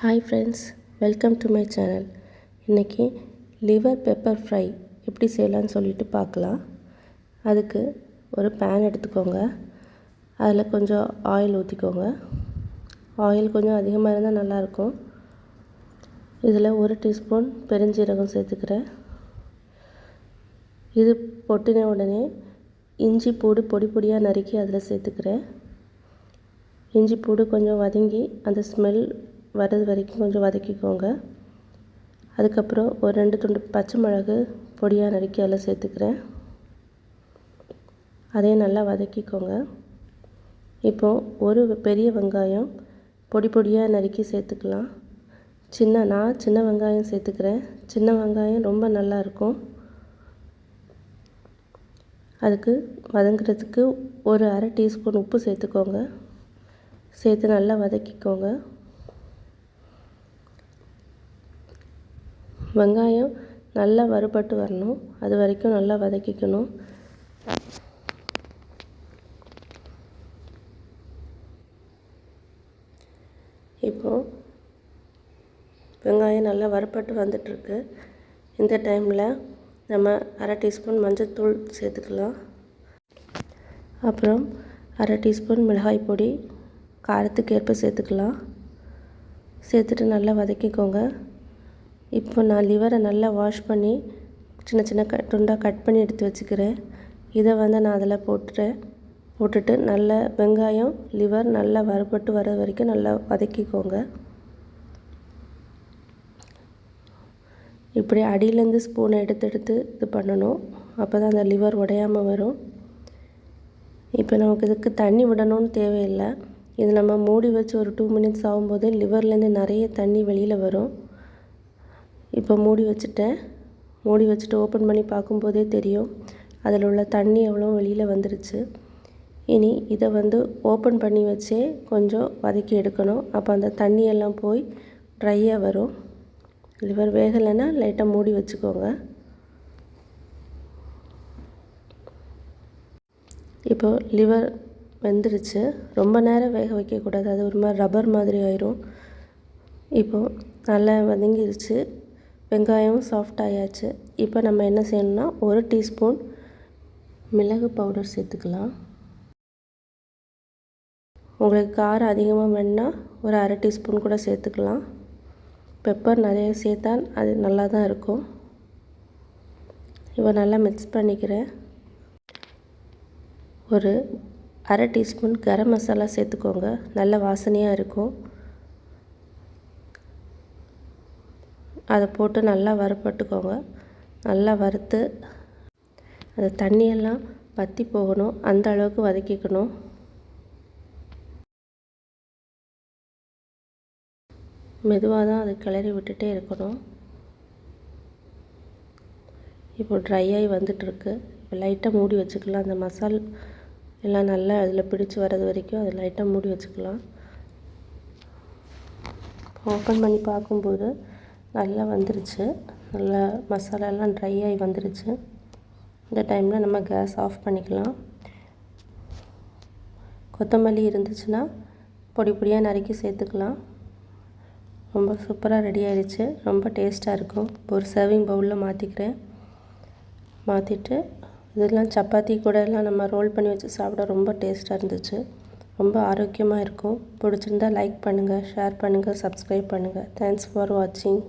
Hi friends, welcome to my channel. இன்றைக்கி liver pepper fry எப்படி செய்யலான்னு சொல்லிட்டு பார்க்கலாம். அதுக்கு ஒரு பேன் எடுத்துக்கோங்க. அதில் கொஞ்சம் ஆயில் ஊற்றிக்கோங்க. ஆயில் கொஞ்சம் அதிகமாக இருந்தால் நல்லாயிருக்கும். இதில் 1 டீஸ்பூன் பெருஞ்சீரகம் சேர்த்துக்கிறேன். இது பொட்டின உடனே இஞ்சி பூடு பொடி பொடியாக நறுக்கி அதில் சேர்த்துக்கிறேன். இஞ்சி பூடு கொஞ்சம் வதங்கி அந்த ஸ்மெல் வர்றது வரைக்கும் கொஞ்சம் வதக்கிக்கோங்க. அதுக்கப்புறம் ஒரு 2 துண்டு பச்சை மிளகு பொடியாக நறுக்கி அதில் சேர்த்துக்கிறேன். அதையும் நல்லா வதக்கிக்கோங்க. இப்போது ஒரு பெரிய வெங்காயம் பொடி பொடியாக நறுக்கி சேர்த்துக்கலாம். நான் சின்ன வெங்காயம் சேர்த்துக்கிறேன். சின்ன வெங்காயம் ரொம்ப நல்லாயிருக்கும். அதுக்கு வதங்குறதுக்கு ஒரு அரை டீஸ்பூன் உப்பு சேர்த்துக்கோங்க. சேர்த்து நல்லா வதக்கிக்கோங்க. வெங்காயம் நல்லா வறுபட்டு வரணும். அது வரைக்கும் நல்லா வதக்கிக்கணும். இப்போது வெங்காயம் நல்லா வறுபட்டு வந்துட்டுருக்கு. இந்த டைமில் நம்ம அரை டீஸ்பூன் மஞ்சள்தூள் சேர்த்துக்கலாம். அப்புறம் அரை டீஸ்பூன் மிளகாய் பொடி காரத்துக்கு ஏற்ப சேர்த்துக்கலாம். சேர்த்துட்டு நல்லா வதக்கிக்கோங்க. இப்போ நான் லிவரை நல்லா வாஷ் பண்ணி சின்ன சின்ன துண்டாக கட் பண்ணி எடுத்து வச்சுக்கிறேன். இதை நான் அதில் போட்டுட்டு நல்லா வெங்காயம் லிவர் நல்லா வறுபட்டு வர வரைக்கும் நல்லா வதக்கிக்கோங்க. இப்படி அடியிலேருந்து ஸ்பூனை எடுத்து இது பண்ணணும். அப்போ தான் அந்த லிவர் உடையாமல் வரும். இப்போ நமக்கு இதுக்கு தண்ணி விடணும்னு தேவையில்லை. இது நம்ம மூடி வச்சு ஒரு 2 மினிட்ஸ் ஆகும்போது லிவர்லேருந்து நிறைய தண்ணி வெளியில் வரும். இப்போ மூடி வச்சுட்டு ஓப்பன் பண்ணி பார்க்கும்போதே தெரியும் அதில் உள்ள தண்ணி எவ்வளோ வெளியில் வந்துருச்சு. இனி இதை ஓப்பன் பண்ணி வச்சே கொஞ்சம் வதக்கி எடுக்கணும். அப்போ அந்த தண்ணியெல்லாம் போய் ட்ரையாக வரும். லிவர் வேகலைன்னா லைட்டாக மூடி வச்சுக்கோங்க. இப்போது லிவர் வெந்துருச்சு. ரொம்ப நேரம் வேக வைக்கக்கூடாது. அது ஒரு மாதிரி ரப்பர் மாதிரி ஆயிரும். இப்போது நல்லா வதங்கிருச்சு. வெங்காயம் சாஃப்ட் ஆயாச்சு. இப்போ நம்ம என்ன செய்யணும்னா 1 டீஸ்பூன் மிளகு பவுடர் சேர்த்துக்கலாம். உங்களுக்கு காரம் அதிகமாக வேணுன்னா ஒரு அரை டீஸ்பூன் கூட சேர்த்துக்கலாம். பெப்பர் நிறைய சேர்த்தா அது நல்லா தான் இருக்கும். இப்போ நல்லா மிக்ஸ் பண்ணிக்கிறேன். ஒரு அரை டீஸ்பூன் கரம் மசாலா சேர்த்துக்கோங்க. நல்ல வாசனையாக இருக்கும். அதை போட்டு நல்லா வறுபட்டுக்கோங்க. நல்லா வறுத்து அந்த தண்ணியெல்லாம் வற்றி போகணும். அந்த அளவுக்கு வதக்கிக்கணும். மெதுவாக தான் அதை கிளறி விட்டுட்டே இருக்கணும். இப்போ ட்ரை ஆகி வந்துட்டுருக்கு. இப்போ லைட்டாக மூடி வச்சுக்கலாம். அந்த மசால் எல்லாம் நல்லா அதில் பிடிச்சி வர்றது வரைக்கும் அதை லைட்டாக மூடி வச்சுக்கலாம். ஓப்பன் பண்ணி பார்க்கும்போது நல்லா வந்துருச்சு. நல்லா மசாலாலாம் ட்ரை ஆகி வந்துருச்சு. இந்த டைமில் நம்ம கேஸ் ஆஃப் பண்ணிக்கலாம். கொத்தமல்லி இருந்துச்சுன்னா பொடி பொடியாக நறுக்கி சேர்த்துக்கலாம். ரொம்ப சூப்பராக ரெடி ஆகிடுச்சு. ரொம்ப டேஸ்ட்டாக இருக்கும். ஒரு சர்விங் பவுலில் மாற்றிட்டு இதெல்லாம் சப்பாத்தி கூட எல்லாம் நம்ம ரோல் பண்ணி வச்சு சாப்பிட ரொம்ப டேஸ்ட்டாக இருந்துச்சு. ரொம்ப ஆரோக்கியமாக இருக்கும். பிடிச்சிருந்தால் லைக் பண்ணுங்கள், ஷேர் பண்ணுங்கள், சப்ஸ்கிரைப் பண்ணுங்கள். தேங்க்ஸ் ஃபார் வாட்சிங்.